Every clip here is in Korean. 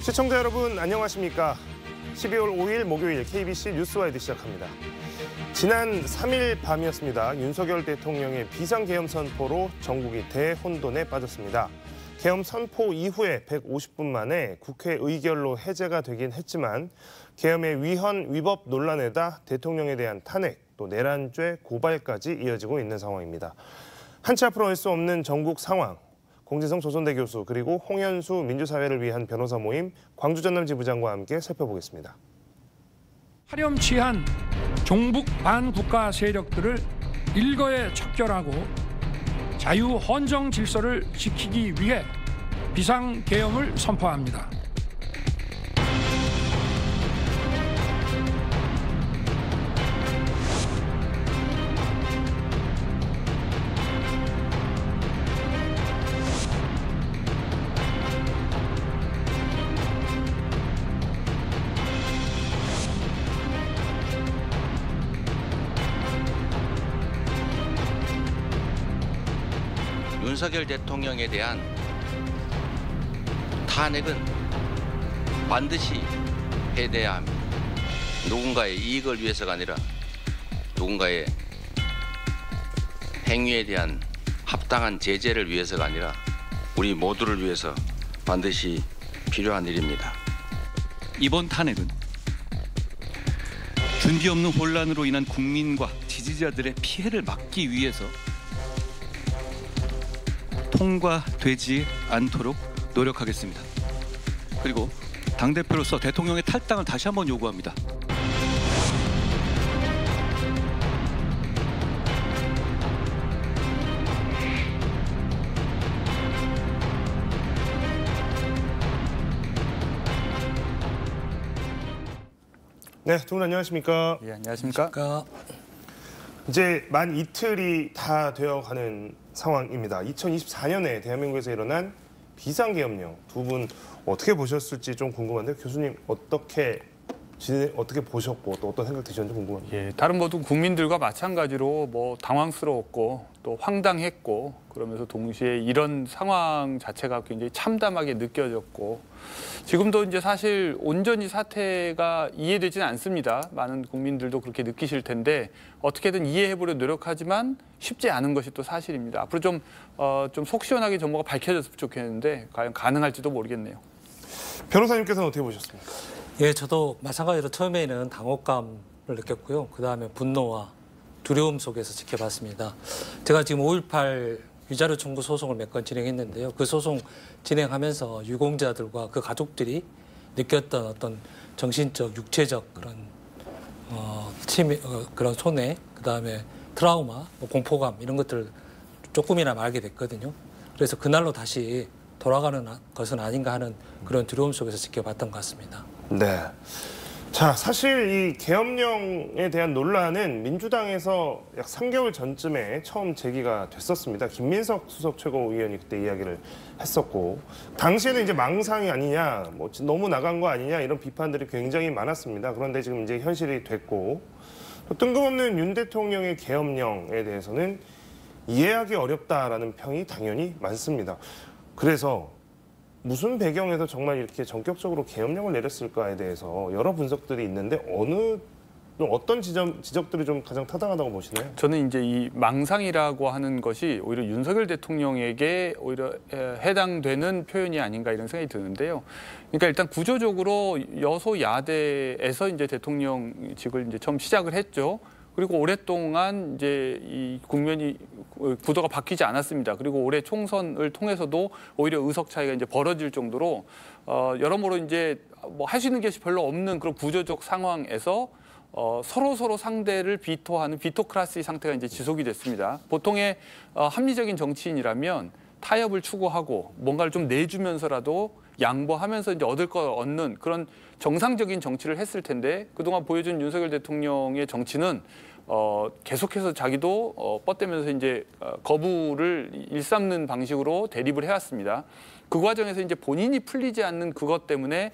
시청자 여러분 안녕하십니까? 12월 5일 목요일 KBC 뉴스와이드 시작합니다. 지난 3일 밤이었습니다. 윤석열 대통령의 비상계엄 선포로 전국이 대혼돈에 빠졌습니다. 계엄 선포 이후에 150분 만에 국회 의결로 해제가 되긴 했지만 계엄의 위헌 위법 논란에다 대통령에 대한 탄핵, 또 내란죄 고발까지 이어지고 있는 상황입니다. 한치 앞으로 할 수 없는 전국 상황, 공진성 조선대 교수 그리고 홍현수 민주사회를 위한 변호사 모임 광주전남지부장과 함께 살펴보겠습니다. 파렴치한 종북 반국가 세력들을 일거에 척결하고 자유헌정 질서를 지키기 위해 비상계엄을 선포합니다. 윤석열 대통령에 대한 탄핵은 반드시 해내야 합니다. 누군가의 이익을 위해서가 아니라 누군가의 행위에 대한 합당한 제재를 위해서가 아니라 우리 모두를 위해서 반드시 필요한 일입니다. 이번 탄핵은 준비 없는 혼란으로 인한 국민과 지지자들의 피해를 막기 위해서 통과되지 않도록 노력하겠습니다. 그리고 당대표로서 대통령의 탈당을 다시 한번 요구합니다. 네, 두 분 안녕하십니까? 예, 안녕하십니까? 이제 만 이틀이 다 되어가는 상황입니다. 2024년에 대한민국에서 일어난 비상계엄령 두 분 어떻게 보셨을지 좀 궁금한데 교수님 어떻게 보셨고 또 어떤 생각 드셨는지 궁금합니다. 예, 다른 모든 국민들과 마찬가지로 뭐 당황스러웠고 또 황당했고 그러면서 동시에 이런 상황 자체가 굉장히 참담하게 느껴졌고 지금도 이제 사실 온전히 사태가 이해되지는 않습니다. 많은 국민들도 그렇게 느끼실 텐데 어떻게든 이해해보려 노력하지만 쉽지 않은 것이 또 사실입니다. 앞으로 좀 속 시원하게 정보가 밝혀졌으면 좋겠는데 과연 가능할지도 모르겠네요. 변호사님께서는 어떻게 보셨습니까? 예, 저도 마찬가지로 처음에는 당혹감을 느꼈고요. 그다음에 분노와 두려움 속에서 지켜봤습니다. 제가 지금 5.18 위자료 청구 소송을 몇 건 진행했는데요. 그 소송 진행하면서 유공자들과 그 가족들이 느꼈던 어떤 정신적, 육체적 그런 그런 손해, 그다음에 트라우마, 공포감 이런 것들 조금이나마 알게 됐거든요. 그래서 그날로 다시 돌아가는 것은 아닌가 하는 그런 두려움 속에서 지켜봤던 것 같습니다. 네. 자, 사실 이 계엄령에 대한 논란은 민주당에서 약 3개월 전쯤에 처음 제기가 됐었습니다. 김민석 수석 최고위원이 그때 이야기를 했었고 당시에는 이제 망상이 아니냐, 뭐 너무 나간 거 아니냐 이런 비판들이 굉장히 많았습니다. 그런데 지금 이제 현실이 됐고 또 뜬금없는 윤 대통령의 계엄령에 대해서는 이해하기 어렵다라는 평이 당연히 많습니다. 그래서 무슨 배경에서 정말 이렇게 전격적으로 계엄령을 내렸을까에 대해서 여러 분석들이 있는데 어떤 지적들이 좀 가장 타당하다고 보시나요? 저는 이제 이 망상이라고 하는 것이 오히려 윤석열 대통령에게 오히려 해당되는 표현이 아닌가 이런 생각이 드는데요. 그러니까 일단 구조적으로 여소야대에서 이제 대통령직을 이제 처음 시작을 했죠. 그리고 오랫동안 이제 이 국면이 구도가 바뀌지 않았습니다. 그리고 올해 총선을 통해서도 오히려 의석 차이가 이제 벌어질 정도로 여러모로 이제 뭐 할 수 있는 것이 별로 없는 그런 구조적 상황에서 서로 상대를 비토하는 비토크라시 상태가 이제 지속이 됐습니다. 보통의 합리적인 정치인이라면 타협을 추구하고 뭔가를 좀 내주면서라도 양보하면서 이제 얻을 거 얻는 그런 정상적인 정치를 했을 텐데 그동안 보여준 윤석열 대통령의 정치는 계속해서 자기도 뻗대면서 이제 거부를 일삼는 방식으로 대립을 해왔습니다. 그 과정에서 이제 본인이 풀리지 않는 그것 때문에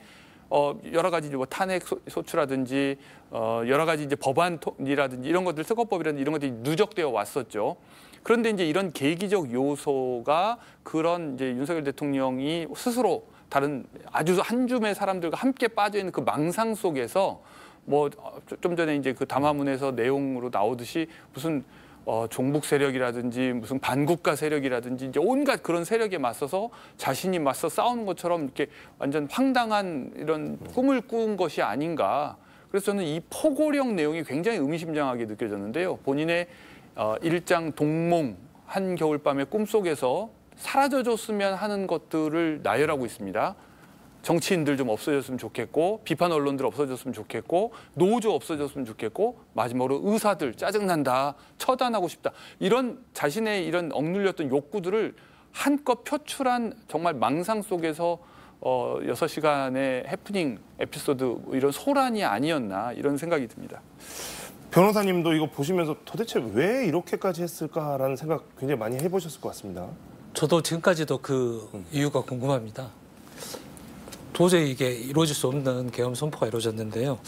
여러 가지 뭐 탄핵 소추라든지 여러 가지 이제 법안이라든지 이런 것들 특허법이라든지 이런 것들이 누적되어 왔었죠. 그런데 이제 이런 계기적 요소가 그런 이제 윤석열 대통령이 스스로 다른 아주 한 줌의 사람들과 함께 빠져 있는 그 망상 속에서 뭐 좀 전에 이제 그 담화문에서 내용으로 나오듯이 무슨 종북 세력이라든지 무슨 반국가 세력이라든지 이제 온갖 그런 세력에 맞서서 자신이 맞서 싸우는 것처럼 이렇게 완전 황당한 이런 꿈을 꾼 것이 아닌가. 그래서 저는 이 포고령 내용이 굉장히 의미심장하게 느껴졌는데요. 본인의 일장 동몽 한겨울밤의 꿈속에서 사라져줬으면 하는 것들을 나열하고 있습니다. 정치인들 좀 없어졌으면 좋겠고, 비판 언론들 없어졌으면 좋겠고, 노조 없어졌으면 좋겠고, 마지막으로 의사들 짜증난다, 처단하고 싶다. 이런 자신의 이런 억눌렸던 욕구들을 한껏 표출한 정말 망상 속에서 6시간의 해프닝 에피소드 이런 소란이 아니었나 이런 생각이 듭니다. 변호사님도 이거 보시면서 도대체 왜 이렇게까지 했을까라는 생각 굉장히 많이 해보셨을 것 같습니다. 저도 지금까지도 그 이유가 궁금합니다. 도저히 이게 이루어질 수 없는 계엄 선포가 이루어졌는데요.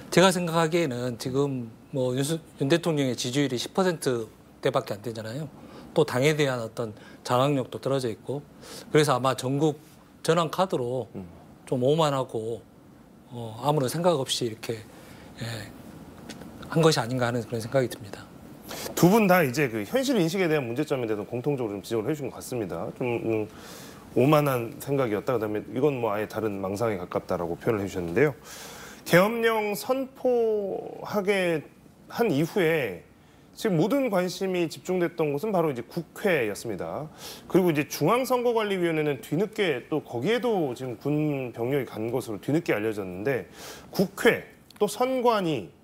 제가 생각하기에는 지금 뭐 윤 대통령의 지지율이 10%대밖에 안 되잖아요. 또 당에 대한 어떤 장악력도 떨어져 있고, 그래서 아마 전국 전환 카드로 좀 오만하고 아무런 생각 없이 이렇게 한 것이 아닌가 하는 그런 생각이 듭니다. 두 분 다 이제 그 현실 인식에 대한 문제점에 대해서 공통적으로 좀 지적을 해주신 것 같습니다. 좀 오만한 생각이었다. 그다음에 이건 뭐 아예 다른 망상에 가깝다라고 표현을 해주셨는데요. 계엄령 선포하게 한 이후에 지금 모든 관심이 집중됐던 곳은 바로 이제 국회였습니다. 그리고 이제 중앙선거관리위원회는 뒤늦게 또 거기에도 지금 군 병력이 간 것으로 뒤늦게 알려졌는데, 국회 또 선관위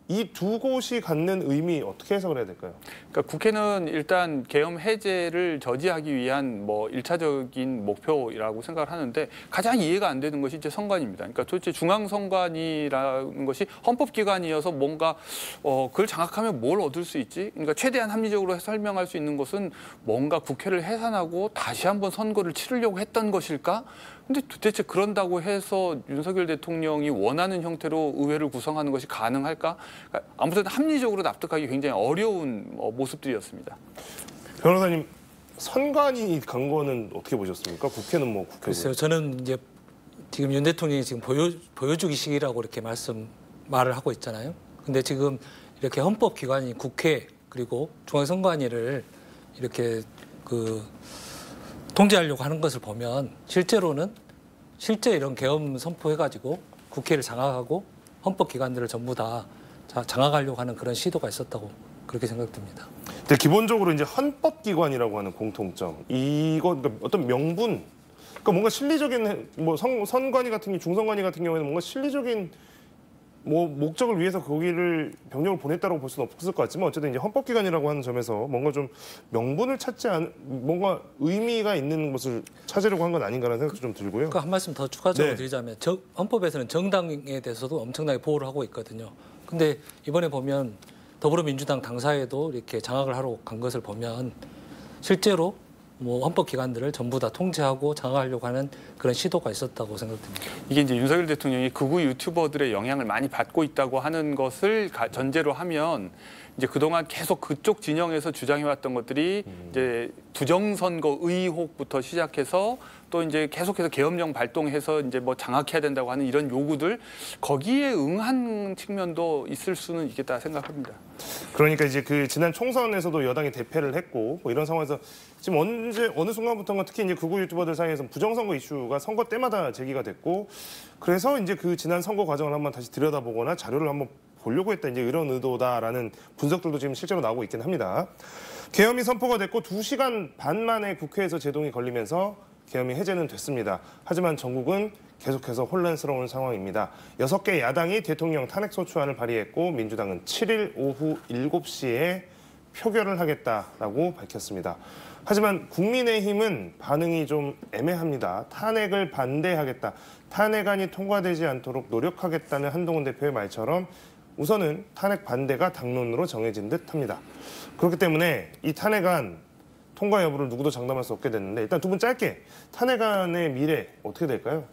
이 두 곳이 갖는 의미 어떻게 해석을 해야 될까요? 그러니까 국회는 일단 계엄 해제를 저지하기 위한 뭐 1차적인 목표라고 생각을 하는데, 가장 이해가 안 되는 것이 이제 선관위입니다. 그러니까 도대체 중앙선관위라는 것이 헌법기관이어서 뭔가 그걸 장악하면 뭘 얻을 수 있지? 그러니까 최대한 합리적으로 설명할 수 있는 것은 뭔가 국회를 해산하고 다시 한번 선거를 치르려고 했던 것일까? 근데 도대체 그런다고 해서 윤석열 대통령이 원하는 형태로 의회를 구성하는 것이 가능할까? 그러니까 아무튼 합리적으로 납득하기 굉장히 어려운 모습들이었습니다. 변호사님, 선관위 간 거는 어떻게 보셨습니까? 국회는 뭐 국회고. 글쎄요, 저는 이제 지금 윤 대통령이 지금 보여주기 식이라고 이렇게 말을 하고 있잖아요. 근데 지금 이렇게 헌법기관인 국회 그리고 중앙선관위를 이렇게 통제하려고 하는 것을 보면 실제 이런 계엄 선포해가지고 국회를 장악하고 헌법기관들을 전부 다 장악하려고 하는 그런 시도가 있었다고 그렇게 생각됩니다. 근데 기본적으로 이제 헌법기관이라고 하는 공통점, 이거 그러니까 어떤 명분, 그러니까 뭔가 실리적인 뭐 선관위 같은 경우, 중선관위 같은 경우에는 뭔가 실리적인 뭐 목적을 위해서 거기를 병력을 보냈다고 볼 수는 없을 것 같지만, 어쨌든 이제 헌법기관이라고 하는 점에서 뭔가 좀 명분을 찾지 않은, 뭔가 의미가 있는 것을 찾으려고 한 건 아닌가라는 생각도 좀 들고요. 한 말씀 더 추가적으로 네. 드리자면 헌법에서는 정당에 대해서도 엄청나게 보호를 하고 있거든요. 근데 이번에 보면 더불어민주당 당사에도 이렇게 장악을 하러 간 것을 보면 실제로 뭐 헌법기관들을 전부 다 통제하고 장악하려고 하는 그런 시도가 있었다고 생각됩니다. 이게 이제 윤석열 대통령이 극우 유튜버들의 영향을 많이 받고 있다고 하는 것을 전제로 하면, 이제 그동안 계속 그쪽 진영에서 주장해왔던 것들이 이제 부정선거 의혹부터 시작해서 또 이제 계속해서 계엄령 발동해서 이제 뭐 장악해야 된다고 하는 이런 요구들, 거기에 응한 측면도 있을 수는 있겠다 생각합니다. 그러니까 이제 그 지난 총선에서도 여당이 대패를 했고, 뭐 이런 상황에서 지금 어느 순간부터가 특히 이제 극우 유튜버들 사이에서 부정선거 이슈가 선거 때마다 제기가 됐고, 그래서 이제 그 지난 선거 과정을 한번 다시 들여다보거나 자료를 한번 보려고 했다, 이제 이런 의도다라는 분석들도 지금 실제로 나오고 있긴 합니다. 계엄이 선포가 됐고 2시간 반 만에 국회에서 제동이 걸리면서 계엄이 해제는 됐습니다. 하지만 전국은 계속해서 혼란스러운 상황입니다. 6개 야당이 대통령 탄핵소추안을 발의했고, 민주당은 7일 오후 7시에 표결을 하겠다라고 밝혔습니다. 하지만 국민의힘은 반응이 좀 애매합니다. 탄핵을 반대하겠다, 탄핵안이 통과되지 않도록 노력하겠다는 한동훈 대표의 말처럼 우선은 탄핵 반대가 당론으로 정해진 듯합니다. 그렇기 때문에 이 탄핵안 통과 여부를 누구도 장담할 수 없게 됐는데, 일단 두 분 짧게 탄핵안의 미래 어떻게 될까요?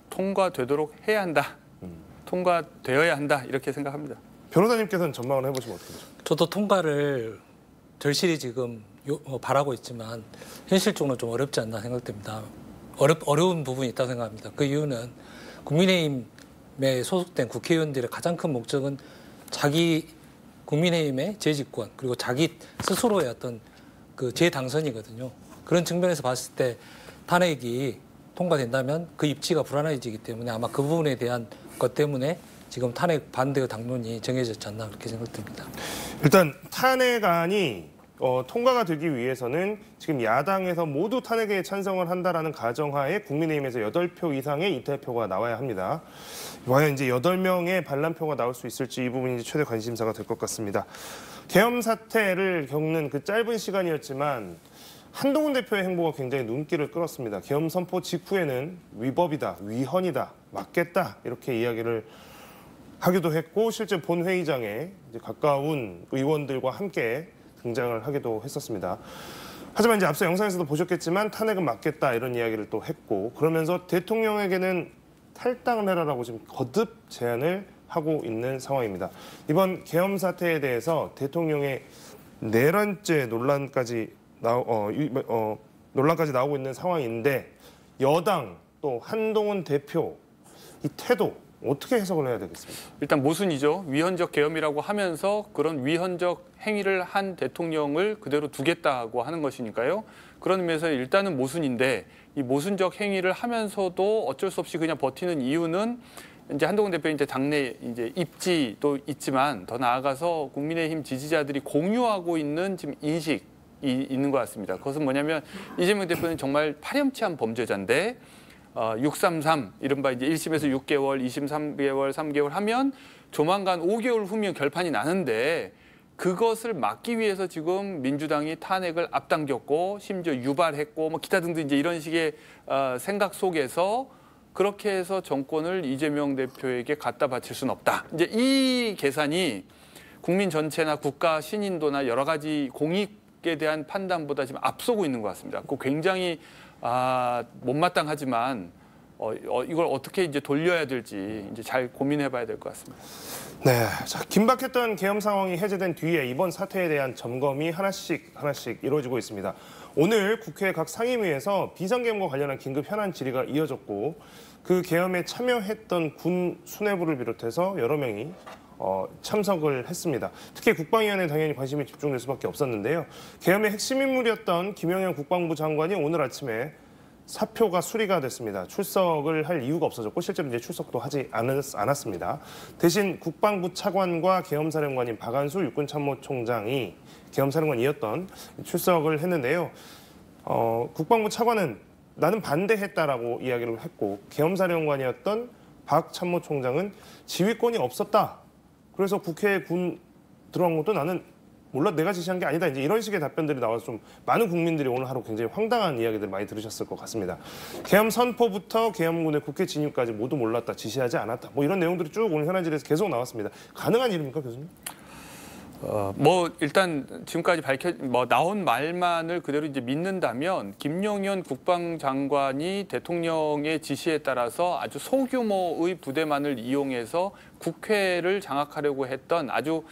통과되도록 해야 한다. 통과되어야 한다. 이렇게 생각합니다. 변호사님께서는 전망을 해보시면 어떻게 되죠? 저도 통과를 절실히 지금 바라고 있지만 현실적으로는 좀 어렵지 않나 생각됩니다. 어려운 부분이 있다고 생각합니다. 그 이유는 국민의힘에 소속된 국회의원들의 가장 큰 목적은 자기 국민의힘의 재집권 그리고 자기 스스로의 어떤 그 재당선이거든요. 그런 측면에서 봤을 때 탄핵이 통과된다면 그 입지가 불안해지기 때문에 아마 그 부분에 대한 것 때문에 지금 탄핵 반대 당론이 정해졌지 않나 그렇게 생각됩니다. 일단 탄핵안이 통과가 되기 위해서는 지금 야당에서 모두 탄핵에 찬성을 한다라는 가정하에 국민의힘에서 8표 이상의 이탈표가 나와야 합니다. 과연 이제 8명의 반란표가 나올 수 있을지 이 부분이 이제 최대 관심사가 될 것 같습니다. 계엄 사태를 겪는 그 짧은 시간이었지만 한동훈 대표의 행보가 굉장히 눈길을 끌었습니다. 계엄 선포 직후에는 위법이다, 위헌이다, 맞겠다 이렇게 이야기를 하기도 했고 실제 본회의장에 이제 가까운 의원들과 함께 등장을 하기도 했었습니다. 하지만 이제 앞서 영상에서도 보셨겠지만 탄핵은 맞겠다 이런 이야기를 또 했고 그러면서 대통령에게는 탈당을 해라라고 지금 거듭 제안을 하고 있는 상황입니다. 이번 계엄 사태에 대해서 대통령의 내란죄 논란까지 논란까지 나오고 있는 상황인데 여당 또 한동훈 대표 이 태도 어떻게 해석을 해야 되겠습니까? 일단 모순이죠. 위헌적 계엄이라고 하면서 그런 위헌적 행위를 한 대통령을 그대로 두겠다고 하는 것이니까요. 그런 의미에서 일단은 모순인데 이 모순적 행위를 하면서도 어쩔 수 없이 그냥 버티는 이유는 이제 한동훈 대표 이제 당내 이제 입지도 있지만 더 나아가서 국민의힘 지지자들이 공유하고 있는 지금 인식이 있는 것 같습니다. 그것은 뭐냐면 이재명 대표는 정말 파렴치한 범죄자인데 633 이른바 이제 1심에서 6개월, 2심 3개월, 3개월 하면 조만간 5개월 후면 결판이 나는데 그것을 막기 위해서 지금 민주당이 탄핵을 앞당겼고 심지어 유발했고 뭐 기타 등등 이제 이런 식의 생각 속에서 그렇게 해서 정권을 이재명 대표에게 갖다 바칠 수는 없다. 이제 이 계산이 국민 전체나 국가 신인도나 여러 가지 공익에 대한 판단보다 지금 앞서고 있는 것 같습니다. 그 굉장히 못마땅하지만 이걸 어떻게 이제 돌려야 될지 이제 잘 고민해봐야 될 것 같습니다. 네, 자, 긴박했던 계엄 상황이 해제된 뒤에 이번 사태에 대한 점검이 하나씩 이루어지고 있습니다. 오늘 국회 각 상임위에서 비상계엄과 관련한 긴급 현안 질의가 이어졌고 그 계엄에 참여했던 군 수뇌부를 비롯해서 여러 명이 참석을 했습니다. 특히 국방위원회에 당연히 관심이 집중될 수밖에 없었는데요. 계엄의 핵심 인물이었던 김영현 국방부 장관이 오늘 아침에 사표가 수리가 됐습니다. 출석을 할 이유가 없어졌고 실제로 이제 출석도 하지 않았습니다. 대신 국방부 차관과 계엄사령관인 박한수 육군참모총장이 계엄사령관이었던 출석을 했는데요. 국방부 차관은 나는 반대했다라고 이야기를 했고 계엄사령관이었던 박 참모총장은 지휘권이 없었다. 그래서 국회에 군 들어간 것도 나는 몰라 내가 지시한 게 아니다. 이제 이런 식의 답변들이 나와서 좀 많은 국민들이 오늘 하루 굉장히 황당한 이야기들 많이 들으셨을 것 같습니다. 계엄 선포부터 계엄군의 국회 진입까지 모두 몰랐다, 지시하지 않았다. 뭐 이런 내용들이 쭉 오늘 현안질에서 계속 나왔습니다. 가능한 일입니까, 교수님? 뭐 일단 지금까지 나온 말만을 그대로 이제 믿는다면 김용현 국방장관이 대통령의 지시에 따라서 아주 소규모의 부대만을 이용해서 국회를 장악하려고 했던 아주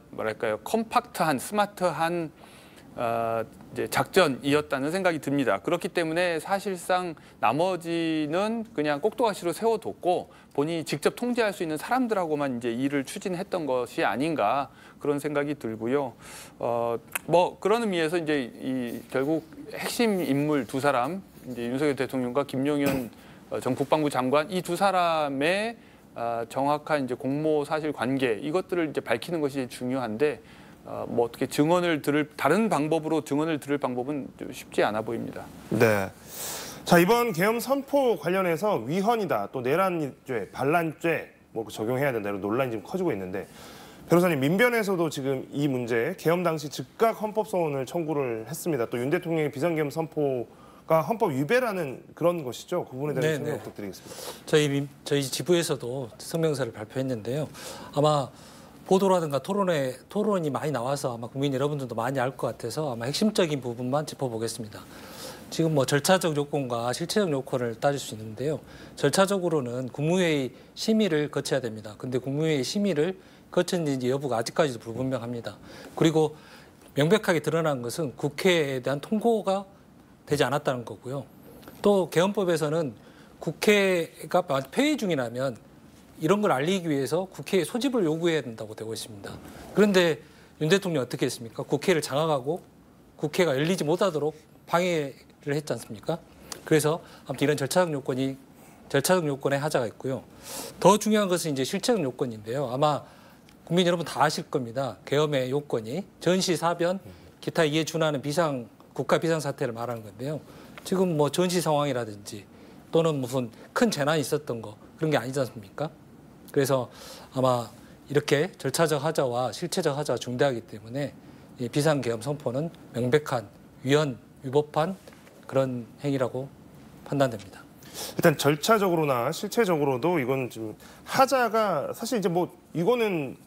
뭐랄까요 컴팩트한 스마트한 이제 작전이었다는 생각이 듭니다. 그렇기 때문에 사실상 나머지는 그냥 꼭두가시로 세워뒀고 본인이 직접 통제할 수 있는 사람들하고만 이제 일을 추진했던 것이 아닌가 그런 생각이 들고요. 뭐 그런 의미에서 이제 결국 핵심 인물 두 사람 이제 윤석열 대통령과 김용현 전 국방부 장관 이 두 사람의 정확한 이제 공모 사실 관계 이것들을 이제 밝히는 것이 중요한데. 뭐 어떻게 다른 방법으로 증언을 들을 방법은 쉽지 않아 보입니다. 네. 자, 이번 계엄 선포 관련해서 위헌이다, 또 내란죄, 반란죄 뭐 적용해야 된다 이런 논란이 지금 커지고 있는데 변호사님 민변에서도 지금 이 문제 계엄 당시 즉각 헌법 소원을 청구를 했습니다. 또 윤 대통령의 비상계엄 선포가 헌법 위배라는 그런 것이죠. 그 부분에 대해서 설명 부탁드리겠습니다. 저희 지부에서도 성명서를 발표했는데요. 아마 보도라든가 토론이 많이 나와서 아마 국민 여러분들도 많이 알 것 같아서 아마 핵심적인 부분만 짚어보겠습니다. 지금 뭐 절차적 요건과 실체적 요건을 따질 수 있는데요. 절차적으로는 국무회의 심의를 거쳐야 됩니다. 근데 국무회의 심의를 거쳤는지 여부가 아직까지도 불분명합니다. 그리고 명백하게 드러난 것은 국회에 대한 통고가 되지 않았다는 거고요. 또 개헌법에서는 국회가 폐회 중이라면 이런 걸 알리기 위해서 국회에 소집을 요구해야 된다고 되고 있습니다. 그런데 윤 대통령이 어떻게 했습니까? 국회를 장악하고 국회가 열리지 못하도록 방해를 했지 않습니까? 그래서 아무튼 이런 절차적 요건에 하자가 있고요. 더 중요한 것은 이제 실체적 요건인데요. 아마 국민 여러분 다 아실 겁니다. 계엄의 요건이 전시, 사변, 기타 이에 준하는 국가 비상사태를 말하는 건데요. 지금 뭐 전시 상황이라든지 또는 무슨 큰 재난이 있었던 거 그런 게 아니지 않습니까? 그래서 아마 이렇게 절차적 하자와 실체적 하자가 중대하기 때문에 이 비상계엄 선포는 명백한 위법한 그런 행위라고 판단됩니다. 일단 절차적으로나 실체적으로도 이건 지금 하자가 사실 이제 뭐 이거는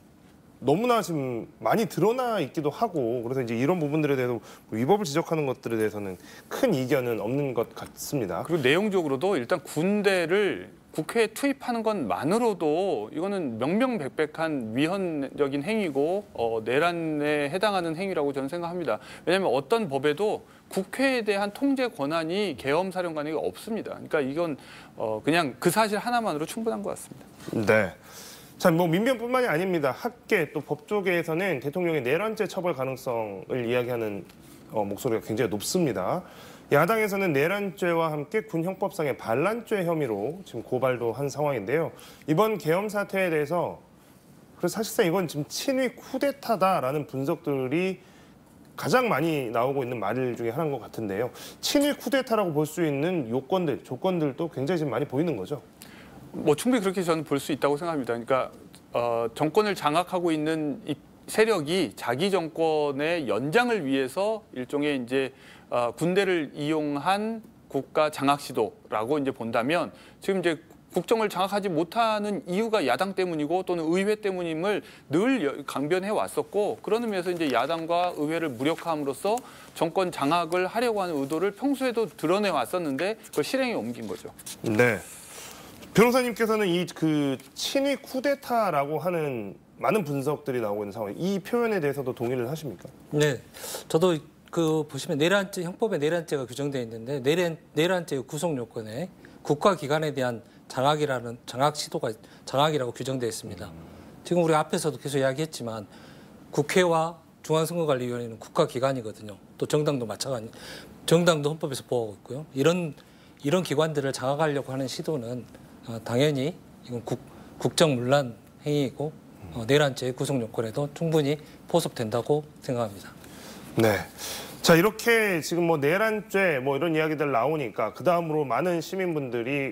너무나 지금 많이 드러나 있기도 하고 그래서 이제 이런 부분들에 대해서 위법을 지적하는 것들에 대해서는 큰 이견은 없는 것 같습니다. 그리고 내용적으로도 일단 군대를 국회에 투입하는 것만으로도 이거는 명명백백한 위헌적인 행위고 내란에 해당하는 행위라고 저는 생각합니다. 왜냐하면 어떤 법에도 국회에 대한 통제 권한이 계엄사령관에게 없습니다. 그러니까 이건 그냥 그 사실 하나만으로 충분한 것 같습니다. 네. 자, 뭐 민변뿐만이 아닙니다. 학계 또 법조계에서는 대통령의 내란죄 처벌 가능성을 이야기하는 목소리가 굉장히 높습니다. 야당에서는 내란죄와 함께 군 형법상의 반란죄 혐의로 지금 고발도 한 상황인데요. 이번 계엄 사태에 대해서 그래서 사실상 이건 지금 친위 쿠데타다라는 분석들이 가장 많이 나오고 있는 말 중에 하나인 것 같은데요. 친위 쿠데타라고 볼 수 있는 요건들, 조건들도 굉장히 지금 많이 보이는 거죠. 뭐 충분히 그렇게 저는 볼 수 있다고 생각합니다. 그러니까 정권을 장악하고 있는 이 세력이 자기 정권의 연장을 위해서 일종의 이제 군대를 이용한 국가 장악 시도라고 이제 본다면 지금 이제 국정을 장악하지 못하는 이유가 야당 때문이고 또는 의회 때문임을 늘 강변해 왔었고 그런 의미에서 이제 야당과 의회를 무력화함으로써 정권 장악을 하려고 하는 의도를 평소에도 드러내 왔었는데 그걸 실행에 옮긴 거죠. 네. 변호사님께서는 이 그 친위 쿠데타라고 하는 많은 분석들이 나오고 있는 상황, 이 표현에 대해서도 동의를 하십니까? 네, 저도 그 보시면 내란죄 형법에 내란죄가 규정되어 있는데 내란죄의 구성 요건에 국가기관에 대한 장악 시도가 장악이라고 규정되어 있습니다. 지금 우리 앞에서도 계속 이야기했지만 국회와 중앙선거관리위원회는 국가기관이거든요. 또 정당도 마찬가지, 정당도 헌법에서 보호하고 있고요. 이런 기관들을 장악하려고 하는 시도는 당연히 이건 국정문란 행위이고 내란죄의 구성 요건에도 충분히 포섭된다고 생각합니다. 네. 자, 이렇게 지금 뭐 내란죄 뭐 이런 이야기들 나오니까 그 다음으로 많은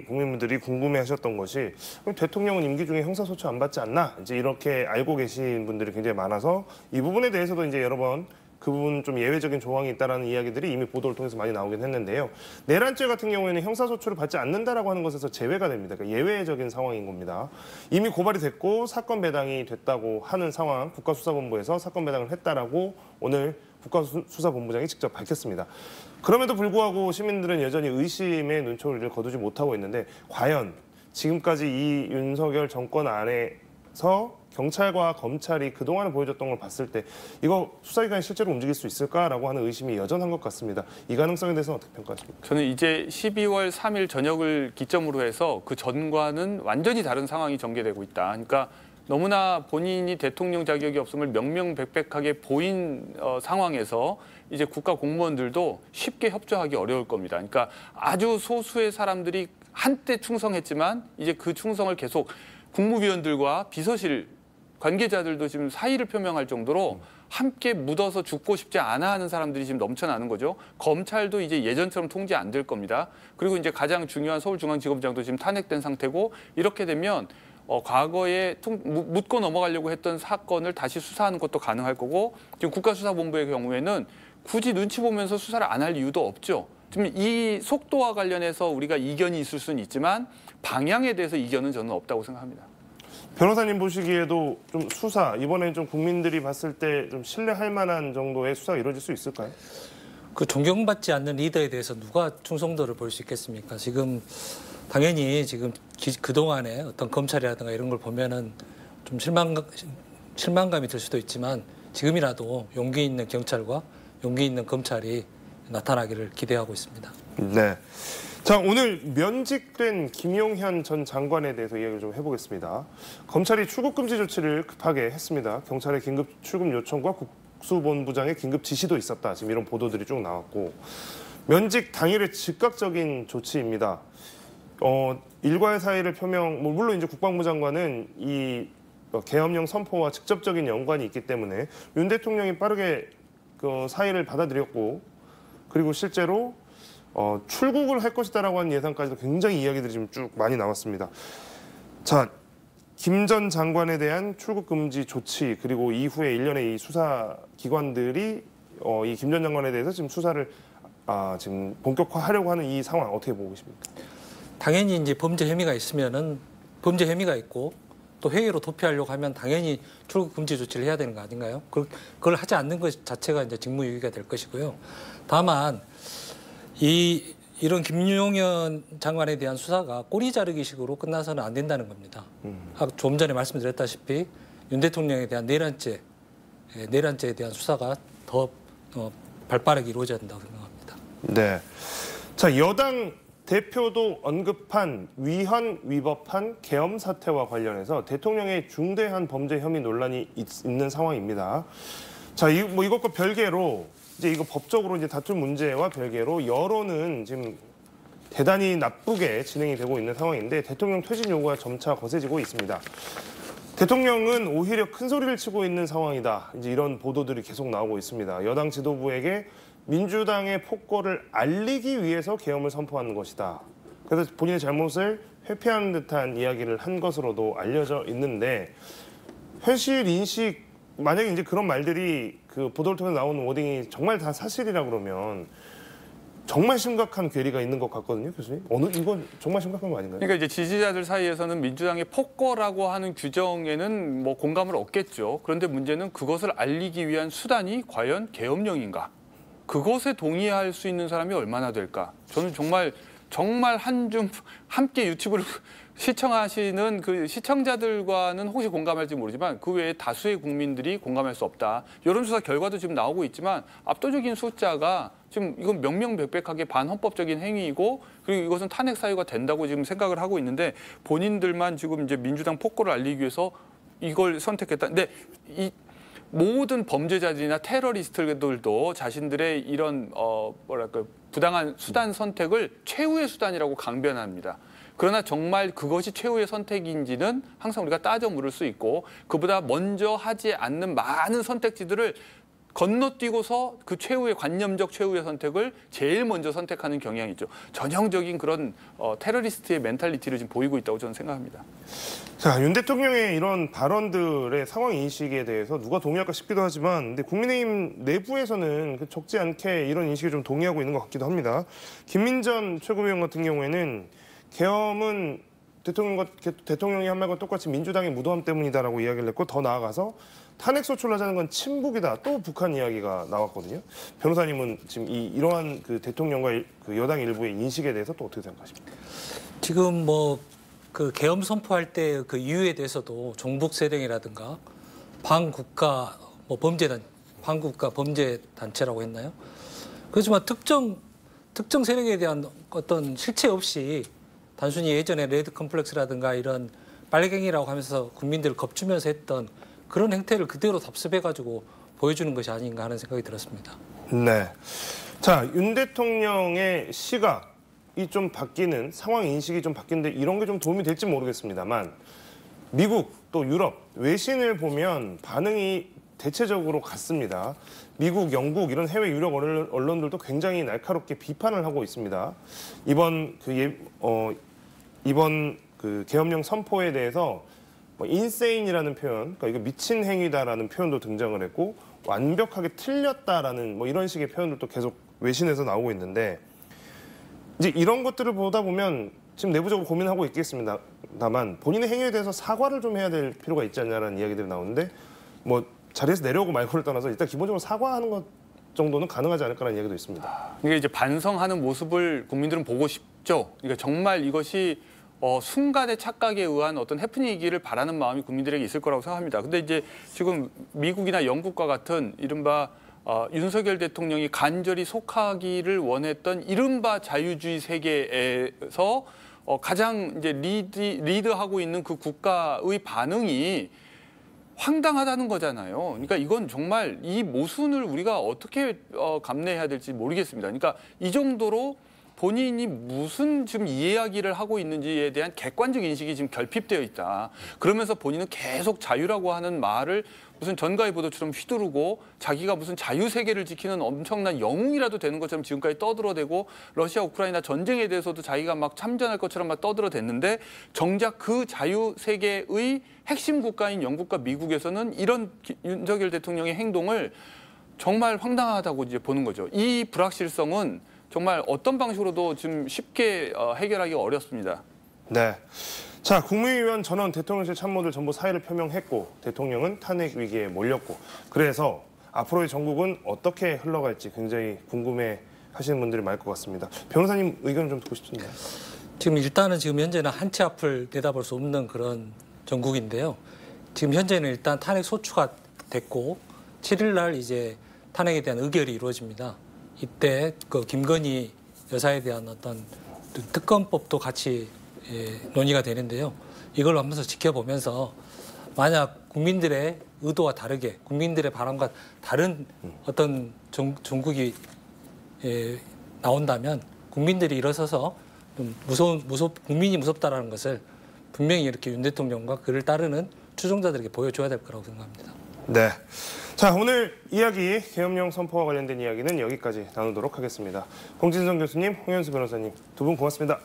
국민분들이 궁금해하셨던 것이 대통령은 임기 중에 형사소추 안 받지 않나? 이제 이렇게 알고 계신 분들이 굉장히 많아서 이 부분에 대해서도 이제 여러 번 그 부분 좀 예외적인 조항이 있다라는 이야기들이 이미 보도를 통해서 많이 나오긴 했는데요. 내란죄 같은 경우에는 형사소추를 받지 않는다라고 하는 것에서 제외가 됩니다. 그러니까 예외적인 상황인 겁니다. 이미 고발이 됐고 사건 배당이 됐다고 하는 상황, 국가수사본부에서 사건 배당을 했다라고 오늘 국가수사본부장이 직접 밝혔습니다. 그럼에도 불구하고 시민들은 여전히 의심의 눈초리를 거두지 못하고 있는데 과연 지금까지 이 윤석열 정권 안에서 경찰과 검찰이 그동안 보여줬던 걸 봤을 때 이거 수사기관이 실제로 움직일 수 있을까라고 하는 의심이 여전한 것 같습니다. 이 가능성에 대해서는 어떻게 평가하십니까? 저는 이제 12월 3일 저녁을 기점으로 해서 그 전과는 완전히 다른 상황이 전개되고 있다. 그러니까 너무나 본인이 대통령 자격이 없음을 명명백백하게 보인 상황에서 이제 국가 공무원들도 쉽게 협조하기 어려울 겁니다. 그러니까 아주 소수의 사람들이 한때 충성했지만 이제 그 충성을 계속 국무위원들과 비서실 관계자들도 지금 사의를 표명할 정도로 함께 묻어서 죽고 싶지 않아 하는 사람들이 지금 넘쳐나는 거죠. 검찰도 이제 예전처럼 통제 안 될 겁니다. 그리고 이제 가장 중요한 서울중앙지검장도 지금 탄핵된 상태고 이렇게 되면 과거에 묻고 넘어가려고 했던 사건을 다시 수사하는 것도 가능할 거고 지금 국가수사본부의 경우에는 굳이 눈치 보면서 수사를 안 할 이유도 없죠. 지금 이 속도와 관련해서 우리가 이견이 있을 수는 있지만 방향에 대해서 이견은 저는 없다고 생각합니다. 변호사님 보시기에도 좀 수사, 이번엔 좀 국민들이 봤을 때 좀 신뢰할 만한 정도의 수사가 이루어질 수 있을까요? 그 존경받지 않는 리더에 대해서 누가 충성도를 볼 수 있겠습니까? 지금 당연히 지금 그동안에 어떤 검찰이라든가 이런 걸 보면은 좀 실망감이 들 수도 있지만 지금이라도 용기 있는 경찰과 용기 있는 검찰이 나타나기를 기대하고 있습니다. 네. 자, 오늘 면직된 김용현 전 장관에 대해서 이야기를 좀 해보겠습니다. 검찰이 출국 금지 조치를 급하게 했습니다. 경찰의 긴급 출국 요청과 국수본부장의 긴급 지시도 있었다. 지금 이런 보도들이 쭉 나왔고, 면직 당일의 즉각적인 조치입니다. 일과의 사의를 표명, 물론 이제 국방부 장관은 이 계엄령 선포와 직접적인 연관이 있기 때문에 윤 대통령이 빠르게 그 사의를 받아들였고, 그리고 실제로 출국을 할 것이다라고 하는 예상까지도 굉장히 이야기들이 지금 쭉 많이 나왔습니다. 자, 김 전 장관에 대한 출국 금지 조치, 그리고 이후에 일련의 이 수사 기관들이 이 김 전 장관에 대해서 지금 수사를 지금 본격화하려고 하는 이 상황 어떻게 보고 계십니까? 당연히 이제 범죄 혐의가 있으면은 범죄 혐의가 있고 또 회의로 도피하려고 하면 당연히 출국 금지 조치를 해야 되는 거 아닌가요? 그걸 하지 않는 것 자체가 이제 직무유기가 될 것이고요. 다만 이런 김용현 장관에 대한 수사가 꼬리 자르기식으로 끝나서는 안 된다는 겁니다. 좀 전에 말씀드렸다시피 윤 대통령에 대한 내란죄에 대한 수사가 더 발빠르게 이루어져야 된다고 생각합니다. 네. 자, 여당 대표도 언급한 위헌 위법한 계엄 사태와 관련해서 대통령의 중대한 범죄 혐의 논란이 있는 상황입니다. 자, 이것과 별개로 이제 이거 법적으로 이제 다툴 문제와 별개로 여론은 지금 대단히 나쁘게 진행이 되고 있는 상황인데 대통령 퇴진 요구가 점차 거세지고 있습니다. 대통령은 오히려 큰 소리를 치고 있는 상황이다. 이제 이런 보도들이 계속 나오고 있습니다. 여당 지도부에게 민주당의 폭거를 알리기 위해서 계엄을 선포하는 것이다. 그래서 본인의 잘못을 회피하는 듯한 이야기를 한 것으로도 알려져 있는데 현실 인식 만약에 이제 그런 말들이 그 보도를 통해 나오는 워딩이 정말 다 사실이라 그러면 정말 심각한 괴리가 있는 것 같거든요, 교수님. 이건 정말 심각한 거 아닌가요? 그러니까 이제 지지자들 사이에서는 민주당의 폭거라고 하는 규정에는 뭐 공감을 얻겠죠. 그런데 문제는 그것을 알리기 위한 수단이 과연 계엄령인가? 그것에 동의할 수 있는 사람이 얼마나 될까? 저는 정말 한 줌 함께 유튜브를 시청하시는 그 시청자들과는 혹시 공감할지 모르지만 그 외에 다수의 국민들이 공감할 수 없다. 여론조사 결과도 지금 나오고 있지만 압도적인 숫자가 지금 이건 명명백백하게 반헌법적인 행위이고 그리고 이것은 탄핵 사유가 된다고 지금 생각을 하고 있는데 본인들만 지금 이제 민주당 폭거를 알리기 위해서 이걸 선택했다. 근데 이 모든 범죄자들이나 테러리스트들도 자신들의 이런 부당한 수단 선택을 최후의 수단이라고 강변합니다. 그러나 정말 그것이 최후의 선택인지는 항상 우리가 따져 물을 수 있고 그보다 먼저 하지 않는 많은 선택지들을 건너뛰고서 그 관념적 최후의 선택을 제일 먼저 선택하는 경향이 있죠. 전형적인 그런 테러리스트의 멘탈리티를 지금 보이고 있다고 저는 생각합니다. 자, 윤 대통령의 이런 발언들의 상황 인식에 대해서 누가 동의할까 싶기도 하지만 근데 국민의힘 내부에서는 적지 않게 이런 인식에 좀 동의하고 있는 것 같기도 합니다. 김민전 최고위원 같은 경우에는 계엄은 대통령이 한 말과 똑같이 민주당의 무도함 때문이다라고 이야기를 했고 더 나아가서 탄핵 소추하자는 건 침북이다. 또 북한 이야기가 나왔거든요. 변호사님은 지금 이러한 그 대통령과 그 여당 일부의 인식에 대해서 또 어떻게 생각하십니까? 지금 그 계엄 선포할 때 그 이유에 대해서도 종북 세력이라든가 반국가 범죄 단체라고 했나요? 그렇지만 특정 세력에 대한 어떤 실체 없이 단순히 예전에 레드 컴플렉스라든가 이런 빨갱이라고 하면서 국민들을 겁주면서 했던 그런 행태를 그대로 답습해가지고 보여주는 것이 아닌가 하는 생각이 들었습니다. 네. 자, 윤 대통령의 시각이 좀 바뀌는 상황 인식이 좀 바뀌는데 이런 게 좀 도움이 될지 모르겠습니다만 미국 또 유럽 외신을 보면 반응이 대체적으로 같습니다. 미국, 영국 이런 해외 유력 언론들도 굉장히 날카롭게 비판을 하고 있습니다. 이번 그 계엄령 선포에 대해서 인세인이라는 표현, 그러니까 이거 미친 행위다라는 표현도 등장을 했고 완벽하게 틀렸다라는 이런 식의 표현들도 계속 외신에서 나오고 있는데 이제 이런 것들을 보다 보면 지금 내부적으로 고민하고 있겠습니다만 본인의 행위에 대해서 사과를 좀 해야 될 필요가 있지 않냐라는 이야기들이 나오는데 자리에서 내려오고 말고를 떠나서 일단 기본적으로 사과하는 것 정도는 가능하지 않을까라는 이야기도 있습니다. 이게 이제 반성하는 모습을 국민들은 보고 싶죠. 그러니까 정말 이것이 순간의 착각에 의한 어떤 해프닝이기를 바라는 마음이 국민들에게 있을 거라고 생각합니다. 근데 이제 지금 미국이나 영국과 같은 이른바 윤석열 대통령이 간절히 속하기를 원했던 이른바 자유주의 세계에서 가장 이제 리드하고 있는 그 국가의 반응이 황당하다는 거잖아요. 그러니까 이건 정말 이 모순을 우리가 어떻게 감내해야 될지 모르겠습니다. 그러니까 이 정도로 본인이 무슨 지금 이야기를 하고 있는지에 대한 객관적 인식이 지금 결핍되어 있다. 그러면서 본인은 계속 자유라고 하는 말을 무슨 전가의 보도처럼 휘두르고 자기가 무슨 자유세계를 지키는 엄청난 영웅이라도 되는 것처럼 지금까지 떠들어대고 러시아 우크라이나 전쟁에 대해서도 자기가 막 참전할 것처럼 막 떠들어댔는데 정작 그 자유세계의 핵심 국가인 영국과 미국에서는 이런 윤석열 대통령의 행동을 정말 황당하다고 이제 보는 거죠. 이 불확실성은 정말 어떤 방식으로도 지금 쉽게 해결하기가 어렵습니다. 네. 자, 국무위원 전원 대통령실 참모들 전부 사의를 표명했고 대통령은 탄핵 위기에 몰렸고 그래서 앞으로의 전국은 어떻게 흘러갈지 굉장히 궁금해 하시는 분들이 많을 것 같습니다. 변호사님 의견 좀 듣고 싶습니다. 지금 일단은 지금 현재는 한치 앞을 내다볼 수 없는 그런 전국인데요. 지금 현재는 일단 탄핵 소추가 됐고 7일 날 이제 탄핵에 대한 의결이 이루어집니다. 이때 그 김건희 여사에 대한 어떤 특검법도 같이 논의가 되는데요. 이걸 하면서 지켜보면서 만약 국민들의 의도와 다르게 국민들의 바람과 다른 어떤 종국이 나온다면 국민들이 일어서서 좀 국민이 무섭다라는 것을 분명히 이렇게 윤 대통령과 그를 따르는 추종자들에게 보여줘야 될 거라고 생각합니다. 네. 자, 오늘 이야기 계엄령 선포와 관련된 이야기는 여기까지 나누도록 하겠습니다. 공진성 교수님, 홍현수 변호사님 두 분 고맙습니다.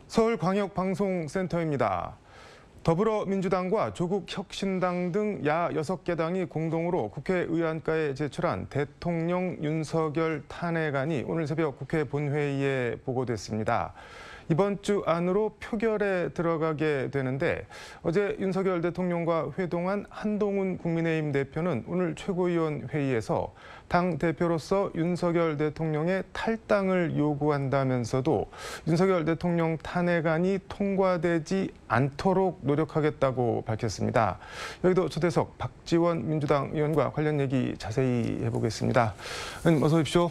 서울광역방송센터입니다. 더불어민주당과 조국혁신당 등 야 6개 당이 공동으로 국회의안가에 제출한 대통령 윤석열 탄핵안이 오늘 새벽 국회 본회의에 보고됐습니다. 이번 주 안으로 표결에 들어가게 되는데 어제 윤석열 대통령과 회동한 한동훈 국민의힘 대표는 오늘 최고위원 회의에서 당 대표로서 윤석열 대통령의 탈당을 요구한다면서도 윤석열 대통령 탄핵안이 통과되지 않도록 노력하겠다고 밝혔습니다. 여기도 조대석, 박지원 민주당 의원과 관련 얘기 자세히 해보겠습니다. 어서 오십시오.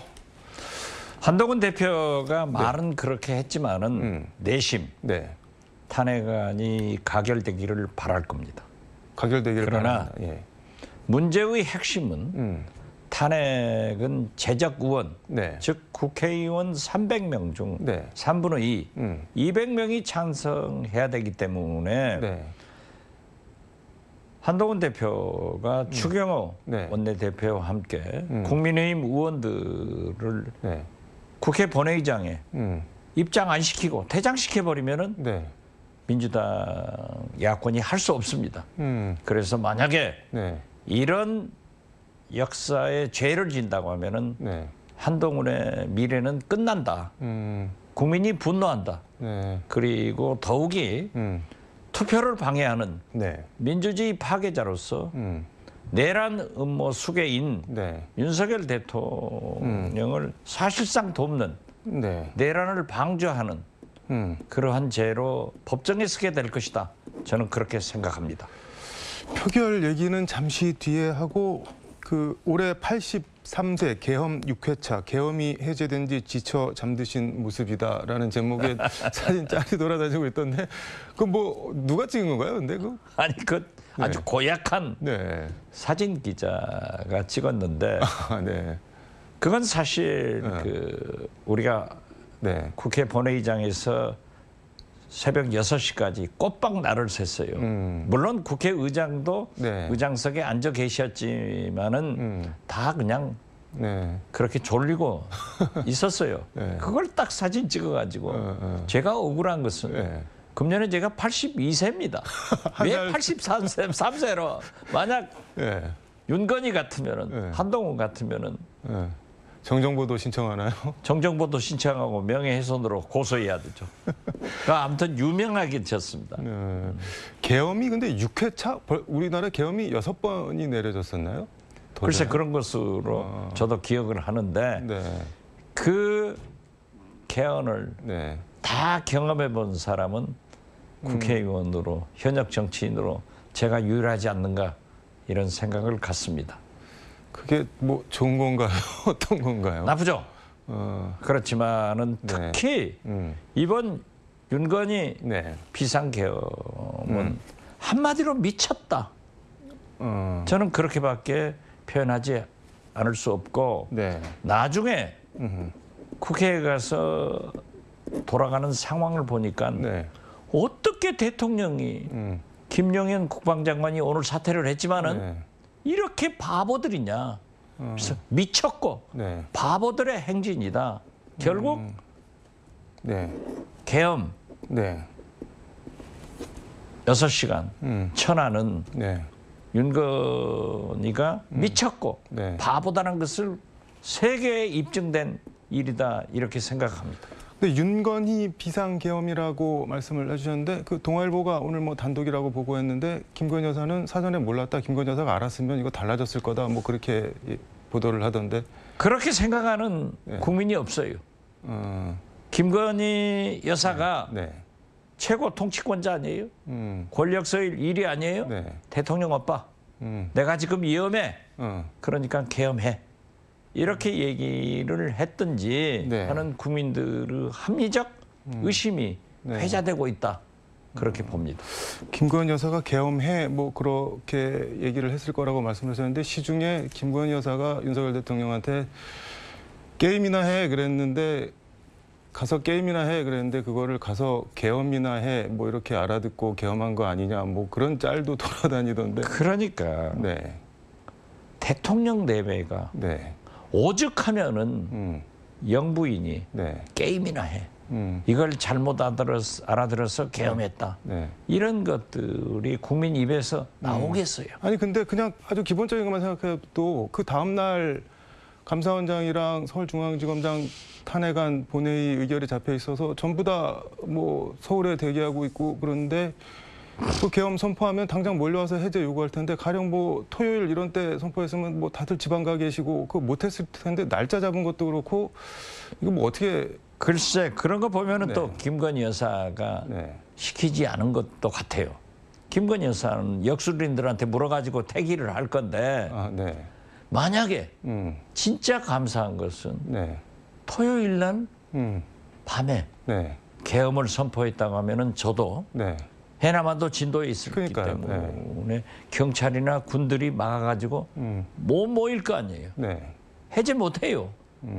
한동훈 대표가 말은 그렇게 했지만은 내심 탄핵안이 가결되기를 바랄 겁니다. 가결되기를 그러나 바랍니다. 예. 문제의 핵심은 탄핵은 제적 의원, 즉 국회의원 300명 중 3분의 2, 200명이 찬성해야 되기 때문에 한동훈 대표가 추경호 원내대표와 함께 국민의힘 의원들을 국회 본회의장에 입장 안 시키고 퇴장시켜버리면은 민주당 야권이 할 수 없습니다. 그래서 만약에 이런 역사에 죄를 진다고 하면은 한동훈의 미래는 끝난다. 국민이 분노한다. 그리고 더욱이 투표를 방해하는 민주주의 파괴자로서 내란 음모 수괴인 윤석열 대통령을 사실상 돕는 내란을 방조하는 그러한 죄로 법정에 서게 될 것이다. 저는 그렇게 생각합니다. 표결 얘기는 잠시 뒤에 하고 올해 83세 계엄 6회차, 계엄이 해제된 지 지쳐 잠드신 모습이다라는 제목의 사진 짤이 돌아다니고 있던데 뭐 누가 찍은 건가요? 근데 아니 아주 고약한 사진 기자가 찍었는데 그건 사실 우리가 국회 본회의장에서 새벽 6시까지 꼬박 날을 샜어요. 물론 국회의장도 의장석에 앉아 계셨지만은 다 그냥 그렇게 졸리고 있었어요. 그걸 딱 사진 찍어가지고 제가 억울한 것은 금년에 제가 82세입니다. 왜 83세로 만약 윤건희 같으면은 한동훈 같으면은 정정보도 신청하나요? 정정보도 신청하고 명예훼손으로 고소해야 되죠. 그러니까 아무튼 유명하게 졌습니다. 계엄이 근데 6회차? 우리나라 계엄이 6번이 내려졌었나요? 글쎄 그런 것으로 저도 기억을 하는데 그 개헌을 다 경험해 본 사람은 국회의원으로 현역 정치인으로 제가 유일하지 않는가 이런 생각을 갖습니다. 그게 뭐 좋은 건가요? 어떤 건가요? 나쁘죠. 그렇지만은 네. 특히 이번 윤건희 네. 비상계엄은 한마디로 미쳤다. 저는 그렇게밖에 표현하지 않을 수 없고 네. 나중에 국회에 가서 돌아가는 상황을 보니까 네. 어떻게 대통령이 김용현 국방장관이 오늘 사퇴를 했지만은 네. 이렇게 바보들이냐. 그래서 미쳤고 네. 바보들의 행진이다. 결국 네. 계엄 네. 6시간 천하는 네. 윤건희가 미쳤고 네. 바보다는 것을 세계에 입증된 일이다 이렇게 생각합니다. 근데 윤건희 비상계엄이라고 말씀을 해주셨는데 그 동아일보가 오늘 뭐 단독이라고 보고했는데 김건희 여사는 사전에 몰랐다. 김건희 여사가 알았으면 이거 달라졌을 거다. 뭐 그렇게 보도를 하던데. 그렇게 생각하는 네. 국민이 없어요. 김건희 여사가 네. 최고 통치권자 아니에요? 권력서일 1위 아니에요? 네. 대통령 오빠, 내가 지금 위험해. 그러니까 계엄해. 이렇게 얘기를 했든지 네. 하는 국민들의 합리적 의심이 네. 회자되고 있다. 그렇게 봅니다. 김건희 여사가 계엄해 뭐 그렇게 얘기를 했을 거라고 말씀하셨는데 시중에 김건희 여사가 윤석열 대통령한테 게임이나 해 그랬는데 가서 게임이나 해 그랬는데 그거를 가서 계엄이나 해 뭐 이렇게 알아듣고 계엄한 거 아니냐 뭐 그런 짤도 돌아다니던데. 그러니까 네. 대통령 내외가 네. 오죽하면은 영부인이 네. 게임이나 해. 이걸 잘못 알아들어서 계엄했다. 네. 이런 것들이 국민 입에서 나오겠어요. 아니 근데 그냥 아주 기본적인 것만 생각해도 그 다음 날 감사원장이랑 서울중앙지검장 탄핵안 본회의 의결이 잡혀 있어서 전부 다 뭐 서울에 대기하고 있고 그런데 그 계엄 선포하면 당장 몰려와서 해제 요구할 텐데 가령 뭐 토요일 이런 때 선포했으면 뭐 다들 지방 가 계시고 그거 못했을 텐데 날짜 잡은 것도 그렇고 이거 뭐 어떻게 글쎄 그런 거 보면은 네. 또 김건희 여사가 네. 시키지 않은 것도 같아요. 김건희 여사는 역술인들한테 물어가지고 태기를 할 건데 아, 네. 만약에 진짜 감사한 것은 네. 토요일 날 음. 밤에 네. 계엄을 선포했다고 하면은 저도 네. 해남반도 진도에 있었기 그러니까요. 때문에 경찰이나 군들이 막아가지고 못 모일 거 아니에요. 네. 해제 못해요.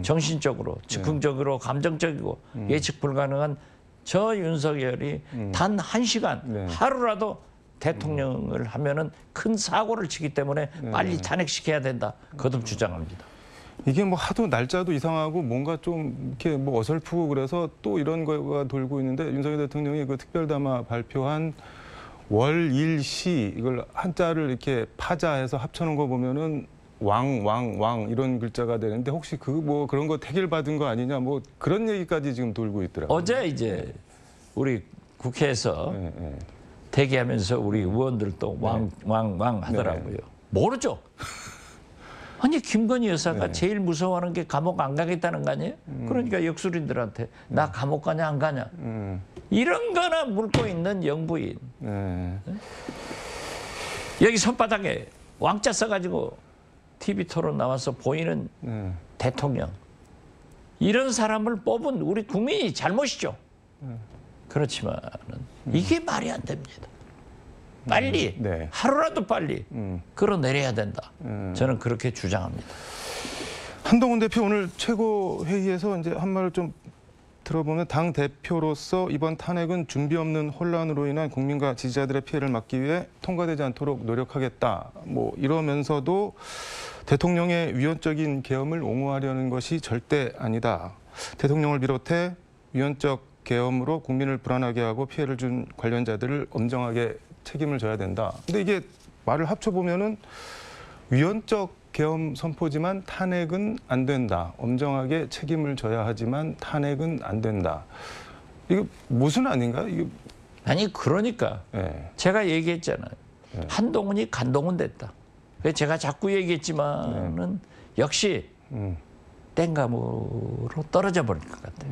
정신적으로, 즉흥적으로, 감정적이고 예측 불가능한 저 윤석열이 단 1시간, 네. 하루라도 대통령을 하면은 큰 사고를 치기 때문에 빨리 탄핵시켜야 된다. 거듭 주장합니다. 이게 뭐 하도 날짜도 이상하고 뭔가 좀 이렇게 뭐 어설프고 그래서 또 이런 거가 돌고 있는데 윤석열 대통령이 그 특별담화 발표한 월일시 이걸 한자를 이렇게 파자해서 합쳐놓은 거 보면은 왕 이런 글자가 되는데 혹시 그 뭐 그런 거 태길 받은 거 아니냐 뭐 그런 얘기까지 지금 돌고 있더라고요. 어제 이제 우리 국회에서 네, 네. 대기하면서 우리 의원들도 왕 하더라고요. 모르죠. 아니 김건희 여사가 제일 무서워하는 게 감옥 안 가겠다는 거 아니에요? 그러니까 역술인들한테 나 감옥 가냐 안 가냐 이런 거나 물고 있는 영부인. 네. 여기 손바닥에 왕자 써가지고 TV 토론 나와서 보이는 대통령. 이런 사람을 뽑은 우리 국민이 잘못이죠. 그렇지만 이게 말이 안 됩니다. 빨리 네. 하루라도 빨리 끌어내려야 된다. 저는 그렇게 주장합니다. 한동훈 대표 오늘 최고회의에서 이제 한 말을 좀 들어보면 당 대표로서 이번 탄핵은 준비 없는 혼란으로 인한 국민과 지지자들의 피해를 막기 위해 통과되지 않도록 노력하겠다. 뭐 이러면서도 대통령의 위헌적인 계엄을 옹호하려는 것이 절대 아니다. 대통령을 비롯해 위헌적 계엄으로 국민을 불안하게 하고 피해를 준 관련자들을 엄정하게 책임을 져야 된다. 근데 이게 말을 합쳐보면은 위헌적 계엄 선포지만 탄핵은 안 된다. 엄정하게 책임을 져야 하지만 탄핵은 안 된다. 이거 무슨 아닌가? 이거 아니 그러니까 네. 제가 얘기했잖아요. 한동훈이 간동훈 됐다. 그래서 제가 자꾸 얘기했지만은 역시 땡감으로 떨어져 버릴 것 같아요.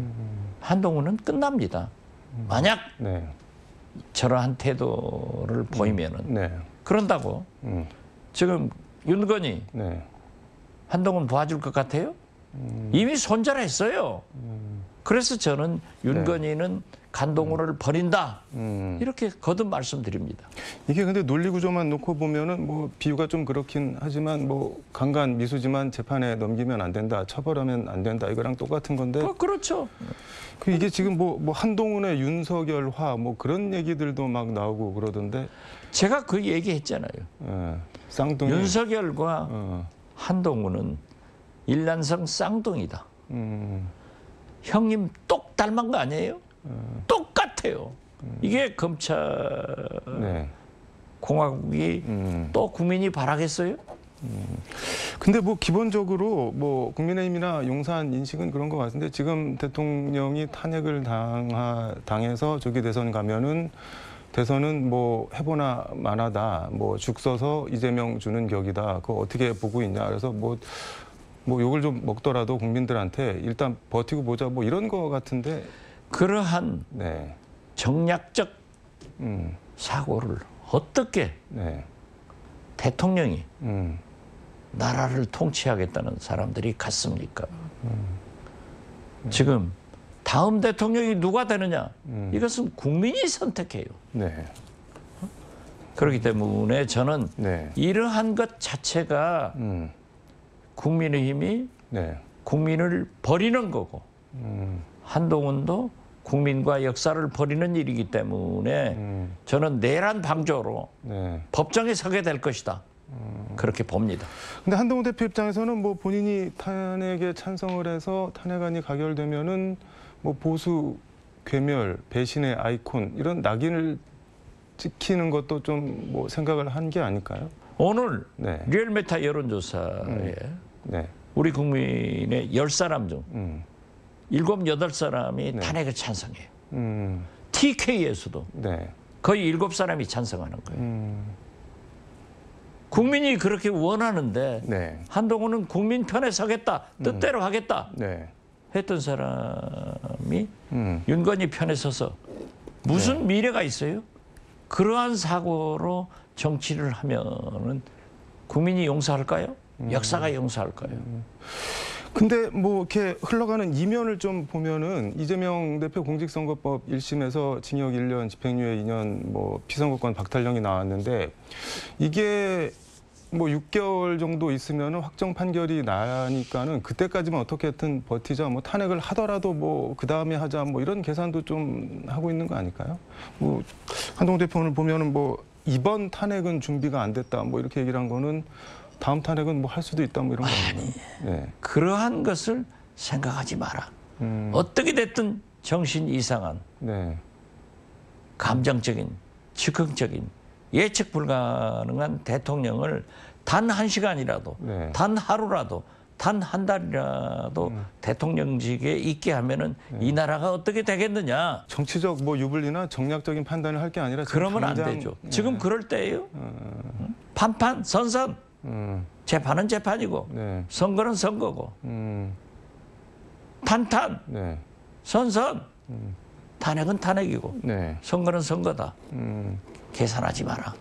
한동훈은 끝납니다. 만약 네. 저러한 태도를 보이면은 네. 그런다고 지금 윤건이 네. 한동훈 도와줄 것 같아요? 이미 손절했어요. 그래서 저는 윤건이는 간동훈을 버린다. 이렇게 거듭 말씀드립니다. 이게 근데 논리 구조만 놓고 보면은 뭐 비유가 좀 그렇긴 하지만 뭐 강간 미수지만 재판에 넘기면 안 된다, 처벌하면 안 된다 이거랑 똑같은 건데. 그렇죠. 그 이게 지금 뭐 한동훈의 윤석열화 뭐 그런 얘기들도 막 나오고 그러던데. 제가 그 얘기했잖아요. 예, 쌍둥이. 윤석열과 한동훈은 일란성 쌍둥이다. 형님 똑 닮은 거 아니에요? 똑같아요. 이게 검찰 네. 공화국이 또 국민이 바라겠어요? 근데 뭐 기본적으로 뭐 국민의힘이나 용산 인식은 그런 것 같은데 지금 대통령이 탄핵을 당해서 조기 대선 가면은 대선은 뭐 해보나 마나다, 뭐 죽 서서 이재명 주는 격이다. 그거 어떻게 보고 있냐. 그래서 뭐 욕을 좀 먹더라도 국민들한테 일단 버티고 보자 뭐 이런 거 같은데. 그러한 네. 정략적 사고를 어떻게 네. 대통령이 나라를 통치하겠다는 사람들이 갖습니까? 지금 다음 대통령이 누가 되느냐? 이것은 국민이 선택해요. 네. 그렇기 때문에 저는 네. 이러한 것 자체가 국민의힘이 네. 국민을 버리는 거고 한동훈도 국민과 역사를 버리는 일이기 때문에 저는 내란 방조로 네. 법정에 서게 될 것이다. 그렇게 봅니다. 근데 한동훈 대표 입장에서는 뭐 본인이 탄핵에 찬성을 해서 탄핵안이 가결되면은 뭐 보수 괴멸, 배신의 아이콘 이런 낙인을 찍히는 것도 좀 뭐 생각을 한 게 아닐까요? 오늘 네. 리얼메타 여론조사에 네. 우리 국민의 10사람 중 7, 8사람이 네. 탄핵을 찬성해요. TK에서도 네. 거의 7사람이 찬성하는 거예요. 국민이 그렇게 원하는데 네. 한동훈은 국민 편에 서겠다, 뜻대로 하겠다 네. 했던 사람이 윤건이 편에 서서 무슨 미래가 있어요? 그러한 사고로 정치를 하면은 국민이 용서할까요? 역사가 용서할까요? 근데 뭐 이렇게 흘러가는 이면을 좀 보면은 이재명 대표 공직선거법 1심에서 징역 1년, 집행유예 2년, 뭐 피선거권 박탈령이 나왔는데 이게 뭐 6개월 정도 있으면은 확정 판결이 나니까는 그때까지만 어떻게든 버티자, 뭐 탄핵을 하더라도 뭐 그 다음에 하자, 뭐 이런 계산도 좀 하고 있는 거 아닐까요? 뭐 한동훈 대표 오늘 보면은 뭐 이번 탄핵은 준비가 안 됐다, 뭐 이렇게 얘기를 한 거는 다음 탄핵은 뭐 할 수도 있다, 뭐 이런 거 아니에요? 네. 그러한 것을 생각하지 마라. 어떻게 됐든 정신 이상한 네. 감정적인, 즉흥적인, 예측 불가능한 대통령을 단 1시간이라도, 네. 단 하루라도, 단 한 달이라도 대통령직에 있게 하면은 이 나라가 어떻게 되겠느냐? 정치적 뭐 유불리나 정략적인 판단을 할 게 아니라 지금 그러면 안 당장, 되죠. 지금 그럴 때예요. 판판, 선선. 재판은 재판이고 네. 선거는 선거고 탄탄, 네. 선선. 탄핵은 탄핵이고 네. 선거는 선거다. 계산하지 마라.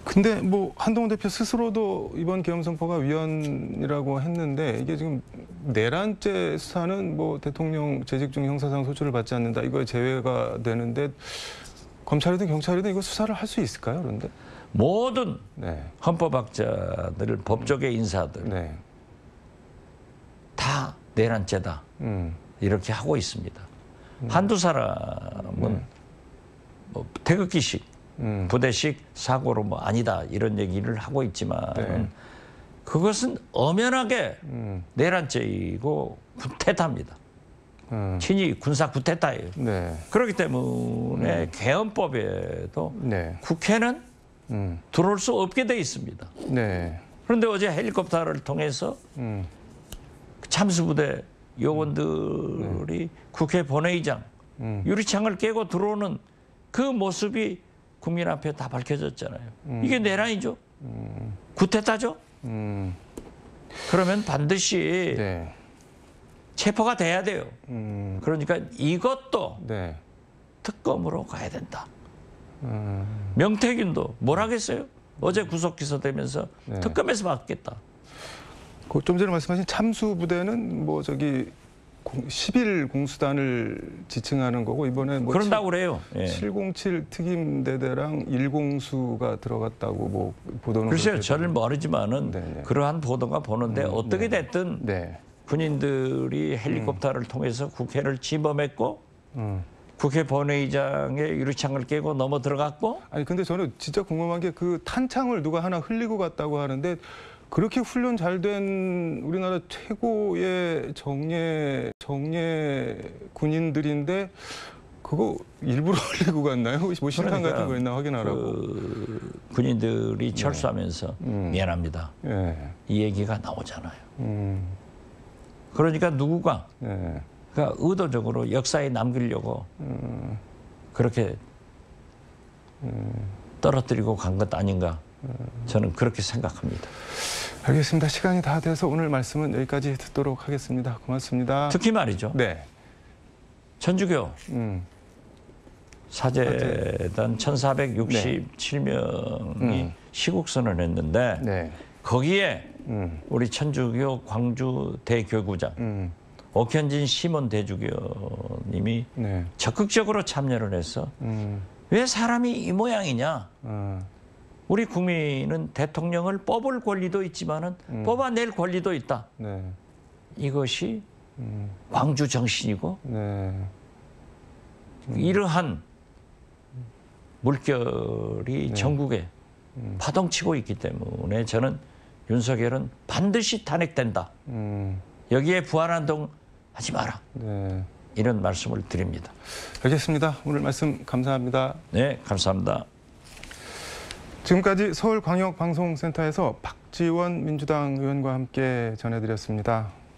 근데 뭐 한동훈 대표 스스로도 이번 계엄 선포가 위헌이라고 했는데 이게 지금 내란죄 수사는 뭐 대통령 재직 중 형사상 소추를 받지 않는다, 이거에 제외가 되는데 검찰이든 경찰이든 이거 수사를 할 수 있을까요? 그런데 모든 네. 헌법학자들, 법조계 인사들 네. 다 내란죄다 이렇게 하고 있습니다. 한두 사람은 뭐 태극기식, 부대식 사고로 뭐 아니다 이런 얘기를 하고 있지만 네. 그것은 엄연하게 내란죄이고 구태타입니다. 친위 군사 구태타예요. 네. 그렇기 때문에 계엄법에도 네. 국회는 들어올 수 없게 돼 있습니다. 네. 그런데 어제 헬리콥터를 통해서 참수부대 요원들이 국회 본회의장 유리창을 깨고 들어오는 그 모습이 국민 앞에 다 밝혀졌잖아요. 이게 내란이죠. 구태타죠. 그러면 반드시 네. 체포가 돼야 돼요. 그러니까 이것도 네. 특검으로 가야 된다. 명태균도 뭘 하겠어요? 어제 구속 기소되면서 네. 특검에서 받겠다. 좀 전에 말씀하신 참수부대는 뭐 저기 10일 공수단을 지칭하는 거고 이번에 뭐 그런다고 그래요. 예. 707 특임대대랑 1공수가 들어갔다고 뭐 보도는 글쎄요. 그렇게 저를 모르지만은 네네. 그러한 보도가 보는데 어떻게 됐든 네. 군인들이 헬리콥터를 통해서 국회를 침범했고 국회 본회의장의 유리창을 깨고 넘어 들어갔고 아니 근데 저는 진짜 궁금한 게 그 탄창을 누가 하나 흘리고 갔다고 하는데 그렇게 훈련 잘 된 우리나라 최고의 정예 군인들인데 그거 일부러 흘리고 갔나요? 뭐 실탄 같은 거 있나 확인하라고. 그 군인들이 철수하면서 미안합니다. 예. 이 얘기가 나오잖아요. 그러니까 누구가 예. 그러니까 의도적으로 역사에 남기려고 그렇게 떨어뜨리고 간 것 아닌가 저는 그렇게 생각합니다. 알겠습니다. 시간이 다 돼서 오늘 말씀은 여기까지 듣도록 하겠습니다. 고맙습니다. 특히 말이죠. 네. 천주교 사제단 1467명이 시국선언을 했는데 네. 거기에 우리 천주교 광주 대교구장 옥현진 시몬 대주교님이 네. 적극적으로 참여를 해서 왜 사람이 이 모양이냐. 우리 국민은 대통령을 뽑을 권리도 있지만은 뽑아낼 권리도 있다. 네. 이것이 광주 정신이고 네. 이러한 물결이 전국에 파동치고 있기 때문에 저는 윤석열은 반드시 탄핵된다. 여기에 부안한동 하지 마라. 네. 이런 말씀을 드립니다. 알겠습니다. 오늘 말씀 감사합니다. 네, 감사합니다. 지금까지 서울광역방송센터에서 박지원 민주당 의원과 함께 전해드렸습니다.